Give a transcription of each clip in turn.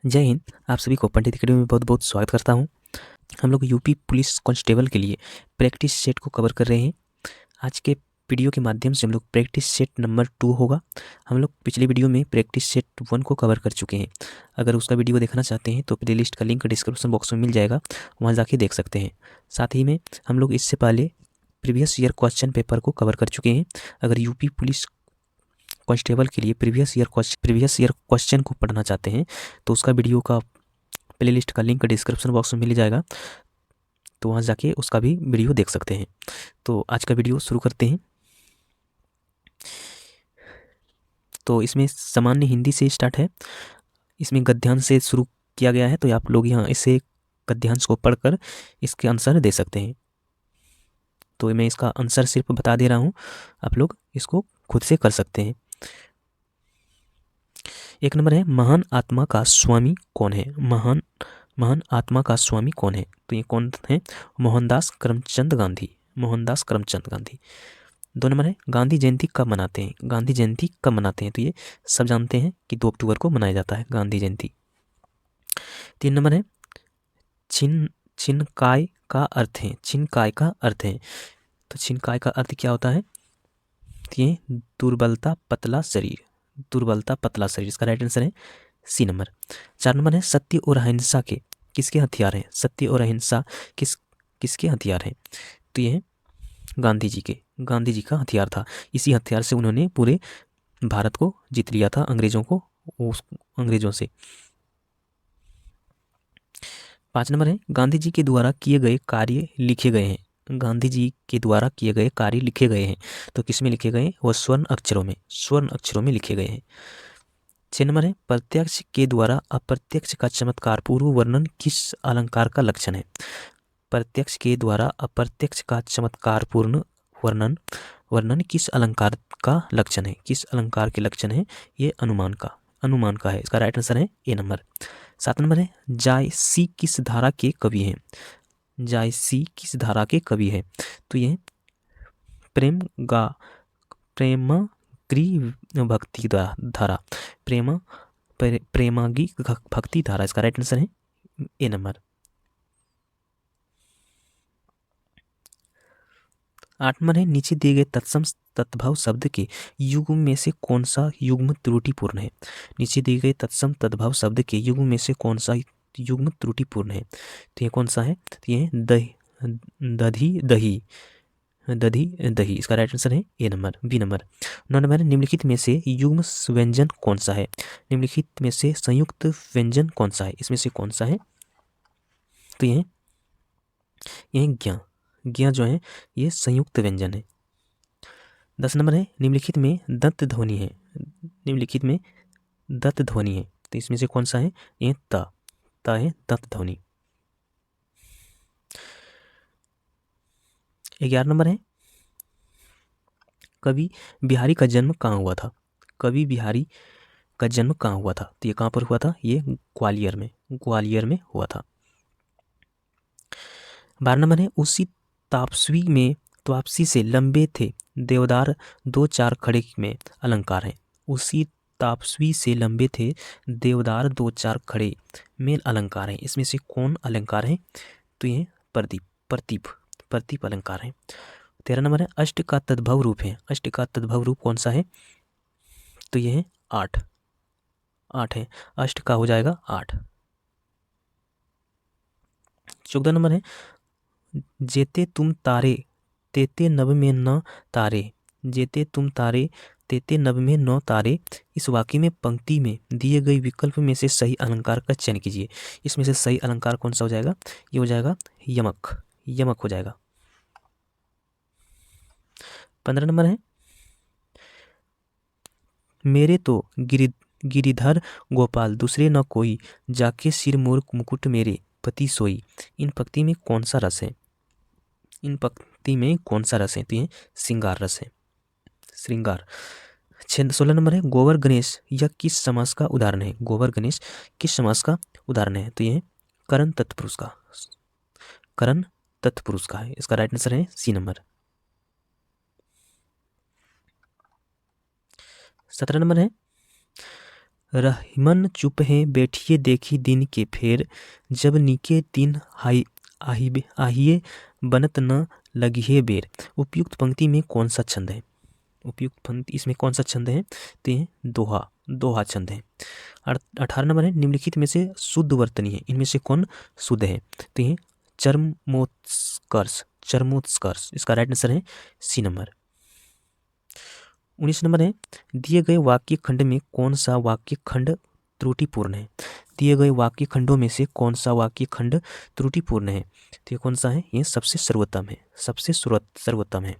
जय हिंद। आप सभी को पंडित अकेडमी में बहुत बहुत स्वागत करता हूं। हम लोग यूपी पुलिस कांस्टेबल के लिए प्रैक्टिस सेट को कवर कर रहे हैं। आज के वीडियो के माध्यम से हम लोग प्रैक्टिस सेट नंबर 2 होगा। हम लोग पिछले वीडियो में प्रैक्टिस सेट 1 को कवर कर चुके हैं। अगर उसका वीडियो देखना चाहते हैं तो प्लेलिस्ट का लिंक डिस्क्रिप्शन बॉक्स में मिल जाएगा, वहाँ जाके देख सकते हैं। साथ ही में हम लोग इससे पहले प्रीवियस ईयर क्वेश्चन पेपर को कवर कर चुके हैं। अगर यूपी पुलिस कांस्टेबल के लिए प्रीवियस ईयर क्वेश्चन को पढ़ना चाहते हैं तो उसका वीडियो का प्लेलिस्ट का लिंक डिस्क्रिप्शन बॉक्स में मिल जाएगा, तो वहाँ जाके उसका भी वीडियो देख सकते हैं। तो आज का वीडियो शुरू करते हैं। तो इसमें सामान्य हिंदी से स्टार्ट है। इसमें गद्यांश से शुरू किया गया है, तो आप लोग यहाँ इसे गद्यांश को पढ़कर इसके आंसर दे सकते हैं। तो मैं इसका आंसर सिर्फ बता दे रहा हूँ, आप लोग इसको खुद से कर सकते हैं। 1 नंबर है, महान आत्मा का स्वामी कौन है? महान आत्मा का स्वामी कौन है? तो ये कौन है? मोहनदास करमचंद गांधी। मोहनदास करमचंद गांधी। 2 नंबर है, गांधी जयंती कब मनाते हैं? गांधी जयंती कब मनाते हैं? तो ये सब जानते हैं कि 2 अक्टूबर को मनाया जाता है गांधी जयंती। 3 नंबर है, छिनकाय का अर्थ है। छिनकाय का अर्थ है, तो छिनकाय का अर्थ क्या होता है? ये दुर्बलता, पतला शरीर। दुर्बलता, पतला शरीर। इसका राइट आंसर है सी नंबर। 4 नंबर है, सत्य और अहिंसा के किसके हथियार हैं? सत्य और अहिंसा किसके हथियार हैं? तो ये गांधी जी का हथियार था। इसी हथियार से उन्होंने पूरे भारत को जीत लिया था अंग्रेजों से। 5 नंबर है, गांधी जी के द्वारा किए गए कार्य लिखे गए हैं। गांधी जी के द्वारा किए गए कार्य लिखे गए हैं, तो किस में लिखे गए? वो स्वर्ण अक्षरों में लिखे गए हैं। 6 नंबर है, प्रत्यक्ष के द्वारा अप्रत्यक्ष का चमत्कार पूर्व वर्णन किस अलंकार का लक्षण है? प्रत्यक्ष के द्वारा अप्रत्यक्ष का चमत्कार पूर्ण वर्णन किस अलंकार का लक्षण है? किस अलंकार के लक्षण है? ये अनुमान का है। इसका राइट आंसर है ए नंबर। 7 नंबर है, जायसी किस धारा के कवि हैं? जायसी किस धारा के कवि है? तो ये प्रेमाग्री भक्ति धारा, प्रेमागी भक्ति धारा। इसका राइट आंसर है ए नंबर। 8 नंबर है, नीचे दिए गए तत्सम तद्भव शब्द के युग्म में से कौन सा युग्म त्रुटिपूर्ण है? नीचे दिए गए तत्सम तद्भव शब्द के युग्म में से कौन सा युग्म त्रुटिपूर्ण है? तो ये कौन सा है? तो ये दधी दही दही। इसका राइट आंसर है ए नंबर, बी नंबर। 9 नंबर, निम्नलिखित में से युग्म व्यंजन कौन सा है? निम्नलिखित में से संयुक्त व्यंजन कौन सा है? इसमें से कौन सा है? तो ये ज्ञ जो है ये संयुक्त व्यंजन है। 10 नंबर है, निम्नलिखित में दंत ध्वनि है। निम्नलिखित में दंत ध्वनि है, तो इसमें से कौन सा है? ये त है दंत ध्वनि। 11 नंबर है, कवि बिहारी का जन्म कहाँ हुआ था? कवि बिहारी का जन्म कहाँ हुआ था? तो ये कहाँ पर हुआ था? ये ग्वालियर में हुआ था। 12 नंबर है, उसी तापसी से लंबे थे देवदार 2-4 खड़े में अलंकार है। उसी तापसी से लंबे थे देवदार 2-4 खड़े में अलंकार है। इसमें से कौन अलंकार है? तो ये प्रतीप अलंकार है। 13 नंबर है, अष्ट का तद्भव रूप है। अष्ट का तद्भव रूप कौन सा है? तो ये है 8 है। अष्ट का हो जाएगा 8। 14 नंबर है, जेते तुम तारे तेते नभ में न तारे। जेते तुम तारे तेते नभ में न तारे। इस वाक्य में पंक्ति में दिए गए विकल्प में से सही अलंकार का चयन कीजिए। इसमें से सही अलंकार कौन सा हो जाएगा? ये हो जाएगा यमक हो जाएगा। 15 नंबर है, मेरे तो गिरिधर गोपाल दूसरे न कोई, जाके सिर मोर मुकुट मेरे पति सोई। इन पंक्ति में कौन सा रस है? तो ये श्रृंगार रस है, श्रृंगार। 16 नंबर है, गोवर गणेश यह किस समास का उदाहरण है? गोवर गणेश किस समास का उदाहरण है? तो ये करण तत्पुरुष का है। इसका राइट आंसर है सी नंबर। 17 नंबर है, रहीमन चुप है बैठिए देखी दिन के फेर, जब नीके दिन आहिए बनत न लगिए बेर। उपयुक्त पंक्ति में कौन सा छंद है? उपयुक्त पंक्ति इसमें कौन सा छंद है? तो ये दोहा, दोहा छंद है। 18 नंबर है निम्नलिखित में से शुद्ध वर्तनी है, इनमें से कौन शुद्ध है? तो ये चरमोत्कर्ष, चरमोत्कर्ष, इसका राइट आंसर है सी नंबर। 19 नंबर है दिए गए वाक्य खंड में कौन सा वाक्य खंड त्रुटिपूर्ण है? दिए गए वाक्य खंडों में से कौन सा वाक्य खंड त्रुटिपूर्ण है? तो ये कौन सा है? ये सबसे सर्वोत्तम है, सबसे सर्वोत्तम है।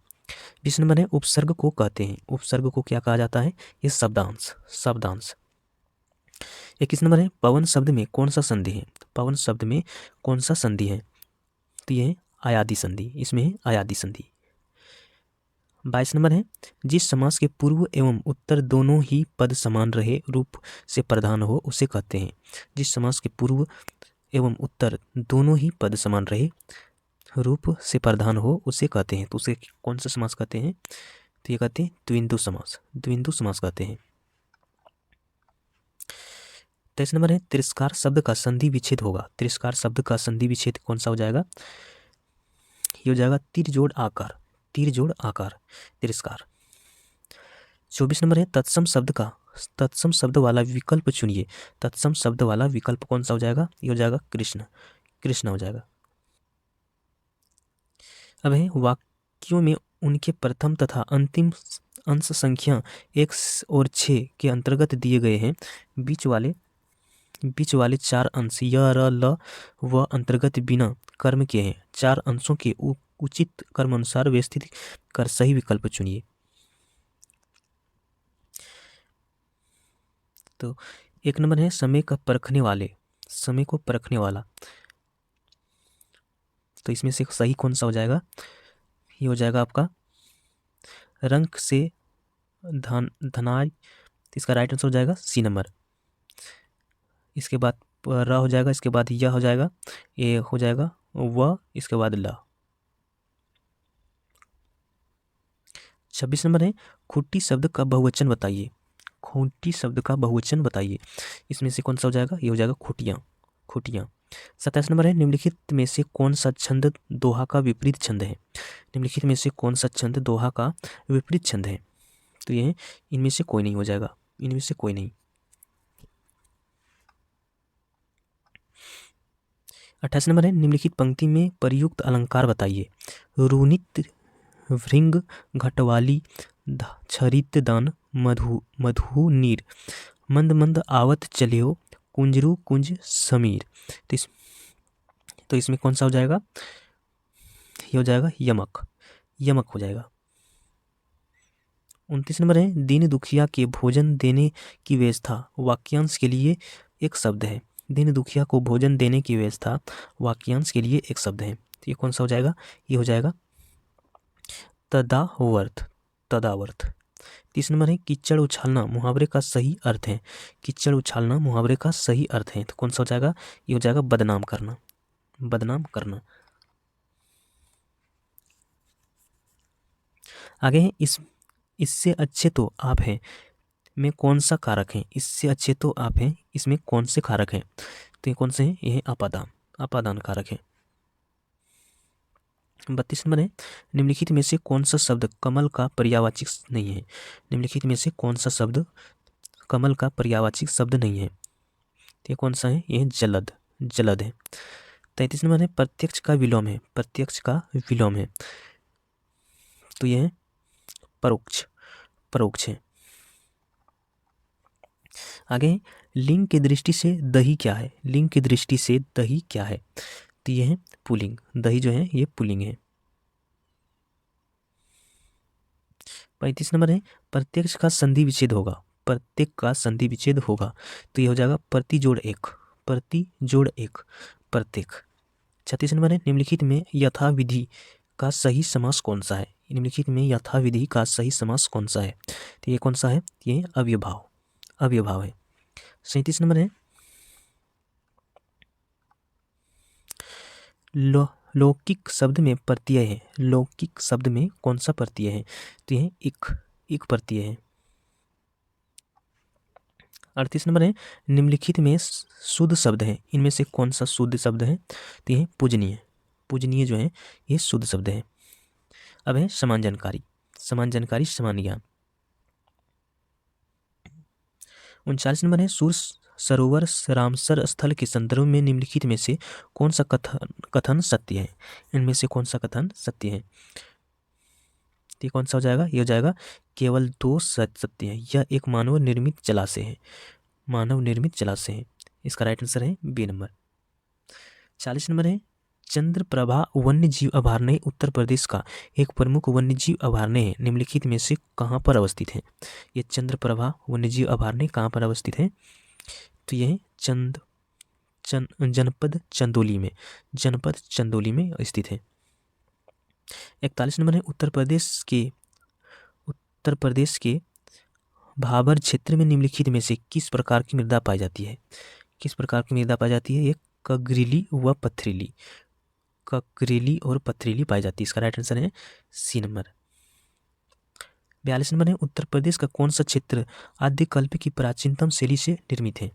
20 नंबर है उपसर्ग को कहते हैं, उपसर्ग को क्या कहा जाता है? ये शब्दांश, शब्दांश। 21 नंबर है पवन शब्द में कौन सा संधि है? पवन शब्द में कौन सा संधि है? तो ये आयादी संधि, इसमें है आयादी संधि। 22 नंबर है जिस समास के पूर्व एवं उत्तर दोनों ही पद समान रहे रूप से प्रधान हो उसे कहते हैं। जिस समास के पूर्व एवं उत्तर दोनों ही पद समान रहे रूप से प्रधान हो उसे कहते हैं। तो उसे कौन सा समास कहते हैं? तो ये कहते हैं द्विंदु समास, द्विंदु समास कहते हैं। 23 नंबर है तिरस्कार शब्द का संधि विच्छेद होगा। तिरस्कार शब्द का संधि विच्छेद कौन सा हो जाएगा? ये हो जाएगा तीर जोड़ आकार, तीर जोड़ आकार, तिरस्कार। 24 नंबर है तत्सम शब्द का, तत्सम शब्द वाला विकल्प चुनिए। तत्सम शब्द वाला विकल्प कौन सा हो जाएगा? ये हो जाएगा कृष्ण, कृष्ण हो जाएगा। अब है वाक्यों में उनके प्रथम तथा अंतिम अंश संख्या 1 और 6 के अंतर्गत दिए गए हैं। बीच वाले 4 अंश य र ल व अंतर्गत बिना कर्म के हैं। 4 अंशों के उचित कर्म अनुसार व्यवस्थित कर सही विकल्प चुनिए। तो 1 नंबर है समय का परखने वाले, समय को परखने वाला। तो इसमें से सही कौन सा हो जाएगा? ये हो जाएगा आपका रंग से धनाय, इसका राइट आंसर हो जाएगा सी नंबर। इसके बाद र हो जाएगा, इसके बाद य हो जाएगा, ए हो जाएगा व, इसके बाद ल। 26 नंबर है खुट्टी शब्द का बहुवचन बताइए। खुट्टी शब्द का बहुवचन बताइए। इसमें से कौन सा हो जाएगा? ये हो जाएगा खुटियाँ, खुटियाँ। 27 नंबर है निम्नलिखित में से कौन सा छंद दोहा का विपरीत छंद है? निम्नलिखित में से कौन सा छंद दोहा का विपरीत छंद है? तो ये इनमें से कोई नहीं हो जाएगा, इनमें से कोई नहीं। 28 नंबर है निम्नलिखित पंक्ति में प्रयुक्त अलंकार बताइए। रूनित भृंग घटवाली छरित दान मधु नीर, मंद मंद आवत चलियो कुंजरू कुंज समीर। तो इसमें कौन सा हो जाएगा? ये हो जाएगा यमक, यमक हो जाएगा। 29 नंबर है दीन दुखिया के भोजन देने की व्यवस्था वाक्यांश के लिए एक शब्द है। दीन दुखिया को भोजन देने की व्यवस्था वाक्यांश के लिए एक शब्द है। तो ये कौन सा हो जाएगा? ये हो जाएगा तदावर्थ, तदावर्थ। 30 नंबर है कीचड़ उछालना मुहावरे का सही अर्थ है। कीचड़ उछालना मुहावरे का सही अर्थ है। तो कौन सा हो जाएगा? ये हो जाएगा बदनाम करना, बदनाम करना। आगे है इससे अच्छे तो आप हैं में कौन सा कारक है? इससे अच्छे तो आप हैं इसमें कौन से कारक हैं? तो ये कौन से हैं? ये है अपादान, अपादान कारक है। 32 नंबर है निम्नलिखित में से कौन सा शब्द कमल का पर्यायवाची नहीं है? निम्नलिखित में से कौन सा शब्द कमल का पर्यायवाची शब्द नहीं है? तो ये कौन सा है? ये जलद, जलद है। 33 नंबर है प्रत्यक्ष का विलोम है, प्रत्यक्ष का विलोम है। तो ये है परोक्ष, परोक्ष है। आगे लिंग की दृष्टि से दही क्या है? लिंग की दृष्टि से दही क्या है? तो ये है पुल्लिंग, दही जो है ये पुल्लिंग है। 35 नंबर है प्रत्यक्ष का संधि विच्छेद होगा, प्रत्येक का संधि विच्छेद होगा। तो ये हो जाएगा प्रति जोड़ एक, प्रति जोड़ एक, प्रत्येक। 36 नंबर है निम्नलिखित में यथाविधि का सही समास कौन सा है? निम्नलिखित में यथाविधि का सही समास कौन सा है? तो ये कौन सा है? ये अव्यभाव, अव्यभाव है। 37 नंबर है लौकिक शब्द में प्रत्यय है। लौकिक शब्द में कौन सा प्रत्यय है? तो यह एक प्रत्यय है। 38 नंबर है निम्नलिखित में शुद्ध शब्द है, इनमें से कौन सा शुद्ध शब्द है? तो ये पूजनीय, पूजनीय जो है ये शुद्ध शब्द है। अब है समान जानकारी, समान जानकारी समान ज्ञान। 39 नंबर है सूर सरोवर रामसर स्थल के संदर्भ में निम्नलिखित में से कौन सा कथन सत्य है? इनमें से कौन सा कथन सत्य है? ये कौन सा हो जाएगा? ये हो जाएगा केवल 2 सत्य है। यह एक मानव निर्मित जलाशय है, मानव निर्मित जलाशय है। इसका राइट आंसर है बी नंबर। 40 नंबर है चंद्रप्रभा वन्य जीव अभयारण्य उत्तर प्रदेश का एक प्रमुख वन्य जीव अभयारण्य है, निम्नलिखित में से कहाँ पर अवस्थित है? ये चंद्रप्रभा वन्य जीव अभयारण्य कहाँ पर अवस्थित है? तो यह जनपद चंदौली में, जनपद चंदौली में स्थित है। 41 नंबर है उत्तर प्रदेश के भाबर क्षेत्र में निम्नलिखित में से किस प्रकार की मृदा पाई जाती है? किस प्रकार की मृदा पाई जाती है? ये कगरीली व पथरीली, कगरीली और पथरीली पाई जाती है। इसका राइट आंसर है सी नंबर। 42 नंबर है उत्तर प्रदेश का कौन सा क्षेत्र आद्यकल्प की प्राचीनतम शैली से निर्मित है?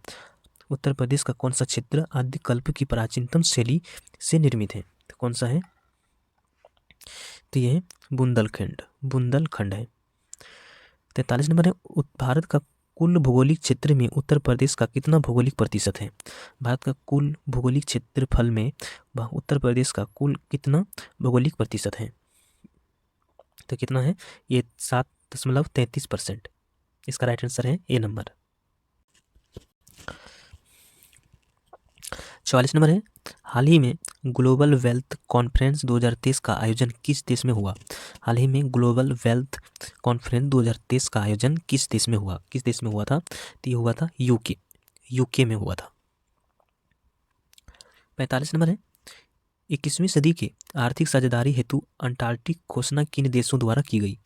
उत्तर प्रदेश का कौन सा क्षेत्र आद्यकल्प की प्राचीनतम शैली से निर्मित है? तो कौन सा है? तो यह बुंदेलखंड, बुंदेलखंड है। 43 नंबर है भारत का कुल भौगोलिक क्षेत्र में उत्तर प्रदेश का कितना भौगोलिक प्रतिशत है? भारत का कुल भौगोलिक क्षेत्रफल में उत्तर प्रदेश का कुल कितना भौगोलिक प्रतिशत है? तो कितना है? ये 7.33%। इसका राइट आंसर है ए नंबर। 44 नंबर है हाल ही में ग्लोबल वेल्थ कॉन्फ्रेंस 2023 का आयोजन किस देश में हुआ? हाल ही में ग्लोबल वेल्थ कॉन्फ्रेंस 2023 का आयोजन किस देश में हुआ? किस देश में हुआ था? तो ये हुआ था यूके में हुआ था। 45 नंबर है 21वीं सदी की आर्थिक साझेदारी हेतु अंटार्कटिक घोषणा किन देशों द्वारा की गई?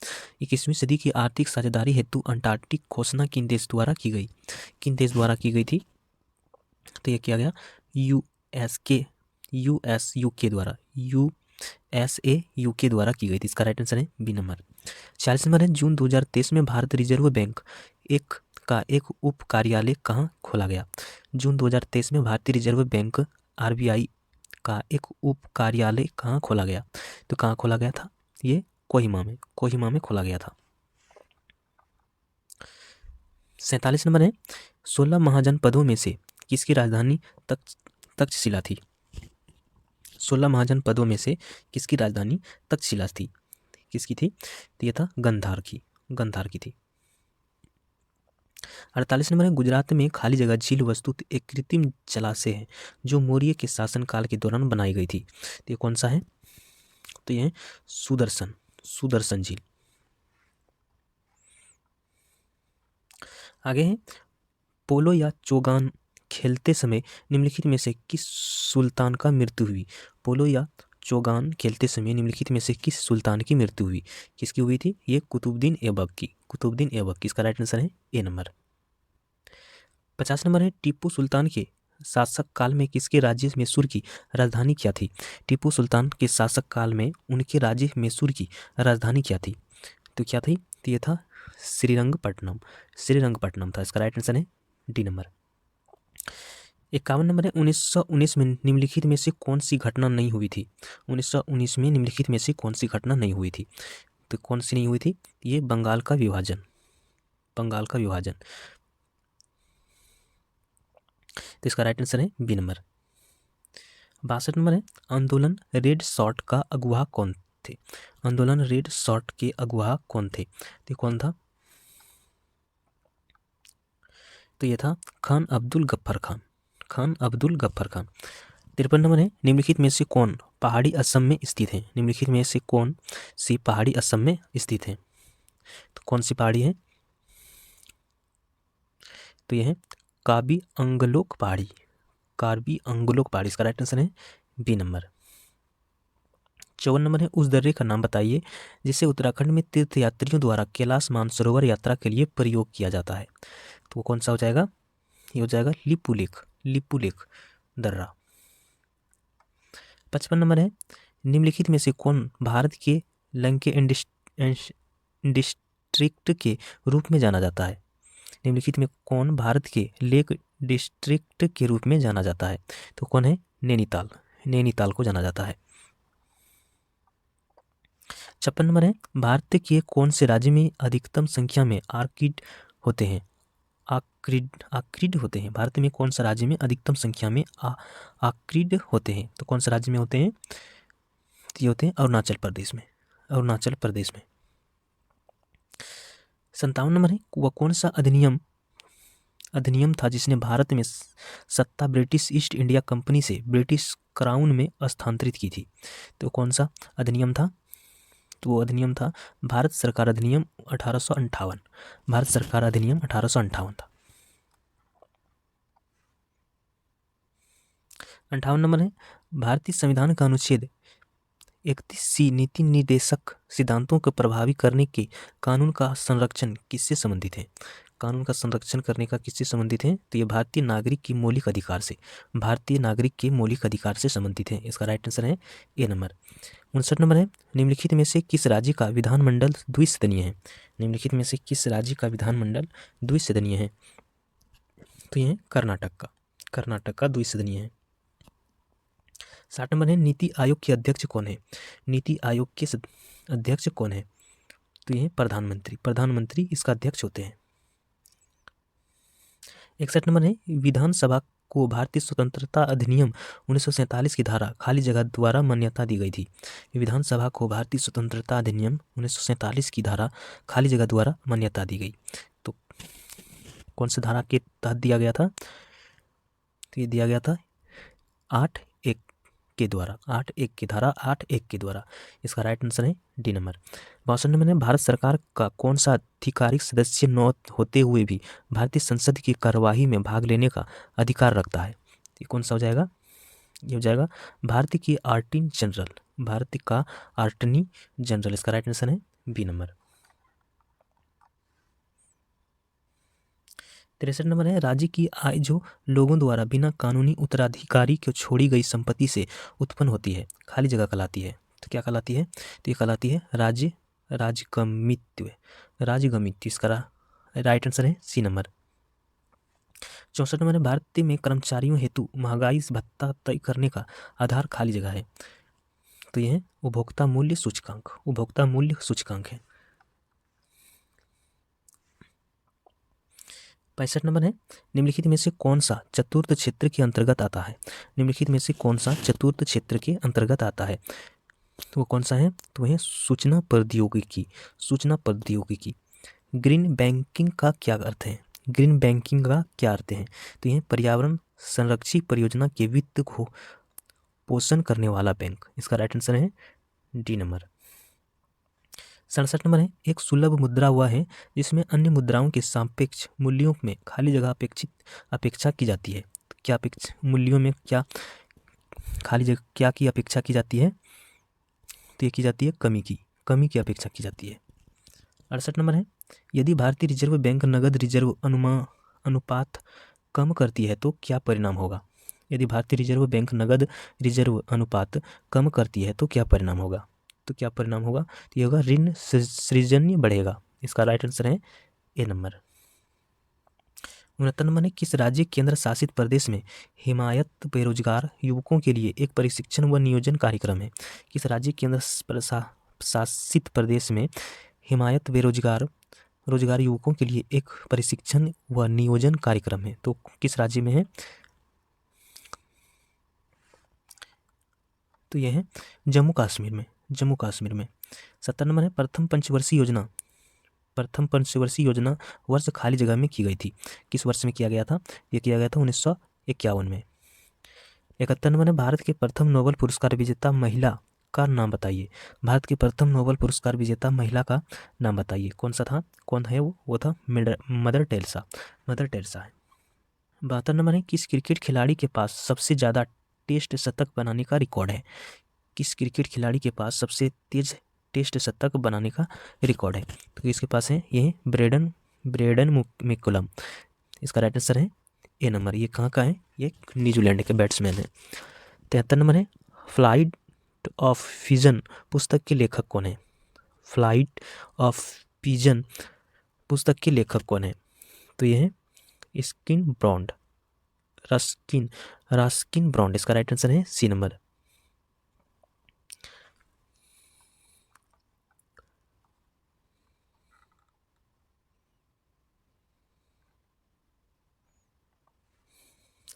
21वीं सदी की आर्थिक साझेदारी हेतु अंटार्कटिक घोषणा किन देश द्वारा की गई? किन देश द्वारा की गई थी? तो ये किया गया यूके द्वारा, यूके द्वारा की गई थी। इसका राइट आंसर है बी नंबर। 40 नंबर है जून 2023 में भारत रिजर्व बैंक का एक उप कार्यालय कहाँ खोला गया? जून 2023 में भारतीय रिजर्व बैंक आरबीआई का एक उप कार्यालय कहाँ खोला गया? तो कहाँ खोला गया था? ये कोहिमा में खोला गया था। 47 नंबर है 16 महाजनपदों में से किसकी राजधानी तक्षशिला थी? 16 महाजनपदों में से किसकी राजधानी तक्षशिला थी? किसकी थी? तो यह था गंधार की थी। 48 नंबर है गुजरात में खाली जगह झील वस्तुत एक कृत्रिम जलाशय है जो मौर्य के शासनकाल के दौरान बनाई गई थी। तो ये कौन सा है? तो यह सुदर्शन झील। आगे है पोलो या चोगान खेलते समय निम्नलिखित में से किस सुल्तान का मृत्यु हुई? पोलो या चोगान खेलते समय निम्नलिखित में से किस सुल्तान की मृत्यु हुई? किसकी हुई थी? ये कुतुबुद्दीन ऐबक की। इसका राइट आंसर है ए नंबर। 50 नंबर है टीपू सुल्तान के शासक काल में किसके राज्य मैसूर की राजधानी क्या थी? टीपू सुल्तान के शासक काल में उनके राज्य मैसूर की राजधानी क्या थी? तो क्या थी? तो ये था श्रीरंगपट्टनम था। इसका राइट आंसर है डी नंबर। 51 नंबर है 1919 में निम्नलिखित में से कौन सी घटना नहीं हुई थी? 1919 में निम्नलिखित में से कौन सी घटना नहीं हुई थी? तो कौन सी नहीं हुई थी? ये बंगाल का विभाजन। तो इसका राइट आंसर है बी नंबर। 62 नंबर है आंदोलन रेड शॉर्ट का अगुवा कौन थे? आंदोलन रेड शॉर्ट के अगुवा कौन थे? तो कौन था? तो ये था खान अब्दुल गफ्फार खान। 53 नंबर है निम्नलिखित में से कौन पहाड़ी असम में स्थित है? निम्नलिखित में से कौन सी पहाड़ी असम में स्थित है? तो कौन सी पहाड़ी है? तो यह है कार्बी अंगलोक पहाड़ी। इसका राइट आंसर है बी नंबर। 54 नंबर है उस दर्रे का नाम बताइए जिसे उत्तराखंड में तीर्थ यात्रियों द्वारा कैलाश मानसरोवर यात्रा के लिए प्रयोग किया जाता है। तो वो कौन सा हो जाएगा? ये हो जाएगा लिपू लेक दर्रा। 55 नंबर है निम्नलिखित में से कौन भारत के लंके डिस्ट्रिक्ट के रूप में जाना जाता है? निम्नलिखित में कौन भारत के लेक डिस्ट्रिक्ट के रूप में जाना जाता है? तो कौन है? नैनीताल। नैनीताल को जाना जाता है। 56 नंबर है, भारत के कौन से राज्य में अधिकतम संख्या में आर्किड होते हैं? आक्रिड होते हैं। भारत में कौन सा राज्य में अधिकतम संख्या में आक्रिड होते हैं? तो कौन सा राज्य में होते हैं? ये होते हैं अरुणाचल प्रदेश में। अरुणाचल प्रदेश में। 57 नंबर है, वह कौन सा अधिनियम था जिसने भारत में सत्ता ब्रिटिश ईस्ट इंडिया कंपनी से ब्रिटिश क्राउन में स्थानांतरित की थी? तो कौन सा अधिनियम था? तो वो अधिनियम था भारत सरकार अधिनियम 1858। भारत सरकार अधिनियम 1858 था। 58 नंबर है, भारतीय संविधान का अनुच्छेद 31C नीति निर्देशक सिद्धांतों को प्रभावी करने के कानून का संरक्षण किससे संबंधित है? कानून का संरक्षण करने का किससे संबंधित है? तो ये भारतीय नागरिक के मौलिक अधिकार से, भारतीय नागरिक के मौलिक अधिकार से संबंधित है। इसका राइट आंसर है ए नंबर। 59 नंबर है, निम्नलिखित में से किस राज्य का विधानमंडल द्विसदनीय है? निम्नलिखित में से किस राज्य का विधानमंडल द्विसदनीय है? तो ये कर्नाटक का। कर्नाटक का द्विसदनीय है। 60 नंबर है, नीति आयोग के अध्यक्ष कौन है? नीति आयोग के अध्यक्ष कौन है? तो ये प्रधानमंत्री। प्रधानमंत्री इसका अध्यक्ष होते हैं। 61 नंबर है, विधानसभा को भारतीय स्वतंत्रता अधिनियम 1947 की धारा खाली जगह द्वारा मान्यता दी गई थी। विधानसभा को भारतीय स्वतंत्रता अधिनियम 1947 की धारा खाली जगह द्वारा मान्यता दी गई। तो कौन सी धारा के तहत दिया गया था? तो ये दिया गया था 8(1) के द्वारा। 8(1) की धारा 8(1) के द्वारा। इसका राइट आंसर है डी नंबर। 62 नंबर में, भारत सरकार का कौन सा आधिकारिक सदस्य न होते हुए भी भारतीय संसद की कार्यवाही में भाग लेने का अधिकार रखता है? ये कौन सा हो जाएगा? ये हो जाएगा भारत की अटॉर्नी जनरल। भारत का अटॉर्नी जनरल। इसका राइट आंसर है बी नंबर। 63 नंबर है, राज्य की आय जो लोगों द्वारा बिना कानूनी उत्तराधिकारी को छोड़ी गई संपत्ति से उत्पन्न होती है खाली जगह कहलाती है। तो क्या कहलाती है? तो ये कहलाती है राजगमित्व। राजगमित्व। इसका राइट आंसर है सी नंबर। 64 नंबर है, भारत में कर्मचारियों हेतु महंगाई भत्ता तय करने का आधार खाली जगह है। तो यह है उपभोक्ता मूल्य सूचकांक। उपभोक्ता मूल्य सूचकांक है। 65 नंबर है, निम्नलिखित में से कौन सा चतुर्थ क्षेत्र के अंतर्गत आता है? निम्नलिखित में से कौन सा चतुर्थ क्षेत्र के अंतर्गत आता है? तो वो कौन सा है? तो वह है सूचना प्रौद्योगिकी। सूचना प्रौद्योगिकी। ग्रीन बैंकिंग का क्या अर्थ है? ग्रीन बैंकिंग का क्या अर्थ है? तो यह पर्यावरण संरक्षी परियोजना के वित्त को पोषण करने वाला बैंक। इसका राइट आंसर है डी नंबर। 67 नंबर है, एक सुलभ मुद्रा वह है जिसमें अन्य मुद्राओं के सापेक्ष मूल्यों में खाली जगह अपेक्षा की जाती है। तो क्या मूल्यों में क्या खाली जगह क्या की अपेक्षा की जाती है? तो ये की जाती है कमी की अपेक्षा की जाती है। 68 नंबर है, यदि भारतीय रिजर्व बैंक नगद रिजर्व अनुपात कम करती है तो क्या परिणाम होगा? यदि भारतीय रिजर्व बैंक नगद रिजर्व अनुपात कम करती है तो क्या परिणाम होगा? तो क्या परिणाम होगा? तो ये होगा ऋण सृजन बढ़ेगा। इसका राइट आंसर है ए नंबर। 69 नंबर है, किस राज्य केंद्र शासित प्रदेश में हिमायत बेरोजगार युवकों के लिए एक प्रशिक्षण व नियोजन कार्यक्रम है? किस राज्य केंद्र शासित प्रदेश में हिमायत बेरोजगार युवकों के लिए एक प्रशिक्षण व नियोजन कार्यक्रम है? तो किस राज्य में है? तो यह है जम्मू कश्मीर में। जम्मू कश्मीर में। 70 नंबर है, प्रथम पंचवर्षीय योजना वर्ष खाली जगह में की गई थी। किस वर्ष में किया गया था? यह किया गया था 1951 में। 71 नंबर है, भारत के प्रथम नोबेल पुरस्कार विजेता महिला का नाम बताइए। भारत के प्रथम नोबेल पुरस्कार विजेता महिला का नाम बताइए। कौन सा था? कौन है वो था मदर टेरेसा। मदर टेरेसा है। 72 नंबर है, किस क्रिकेट खिलाड़ी के पास सबसे ज़्यादा टेस्ट शतक बनाने का रिकॉर्ड है? किस क्रिकेट खिलाड़ी के पास सबसे तेज टेस्ट शतक बनाने का रिकॉर्ड है? तो किसके पास है? ये ब्रेडन मैकुलम। इसका राइट आंसर है ए नंबर। ये कहाँ का है? ये न्यूजीलैंड के बैट्समैन है। 73 नंबर है, फ्लाइट ऑफ पिजन पुस्तक के लेखक कौन है? फ्लाइट ऑफ पिजन पुस्तक के लेखक कौन है? तो ये है skin Bond, Ruskin, Ruskin Bond. इसका राइट आंसर है सी नंबर।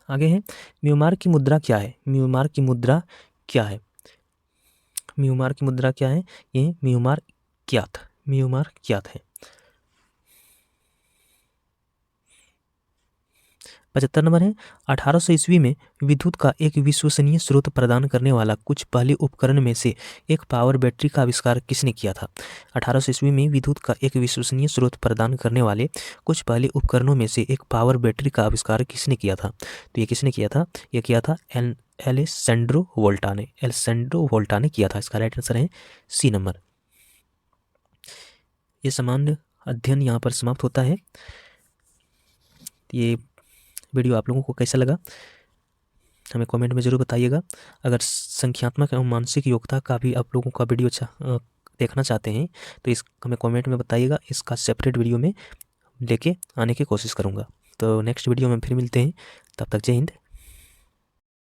आगे है म्यांमार की मुद्रा क्या है? म्यांमार की मुद्रा क्या है? म्यांमार की मुद्रा क्या है? ये म्यांमार क्यात, म्यांमार क्यात है। 75 नंबर है 1800 ईस्वी में विद्युत का एक विश्वसनीय स्रोत प्रदान करने वाला कुछ पहले उपकरण में से एक पावर बैटरी का आविष्कार किसने किया था? 1800 ईस्वी में विद्युत का एक विश्वसनीय स्रोत प्रदान करने वाले कुछ पहले उपकरणों में से एक पावर बैटरी का आविष्कार किसने किया था? तो ये किसने किया था? ये किया था एलेसेंड्रो वोल्टा ने, एलेसेंड्रो वोल्टा ने किया था। इसका राइट आंसर है सी नंबर। ये सामान्य अध्ययन यहाँ पर समाप्त होता है। ये वीडियो आप लोगों को कैसा लगा हमें कमेंट में ज़रूर बताइएगा। अगर संख्यात्मक एवं मानसिक योग्यता का भी आप लोगों का वीडियो देखना चाहते हैं तो इस हमें कमेंट में बताइएगा, इसका सेपरेट वीडियो में लेके आने की कोशिश करूँगा। तो नेक्स्ट वीडियो में फिर मिलते हैं, तब तक जय हिंद,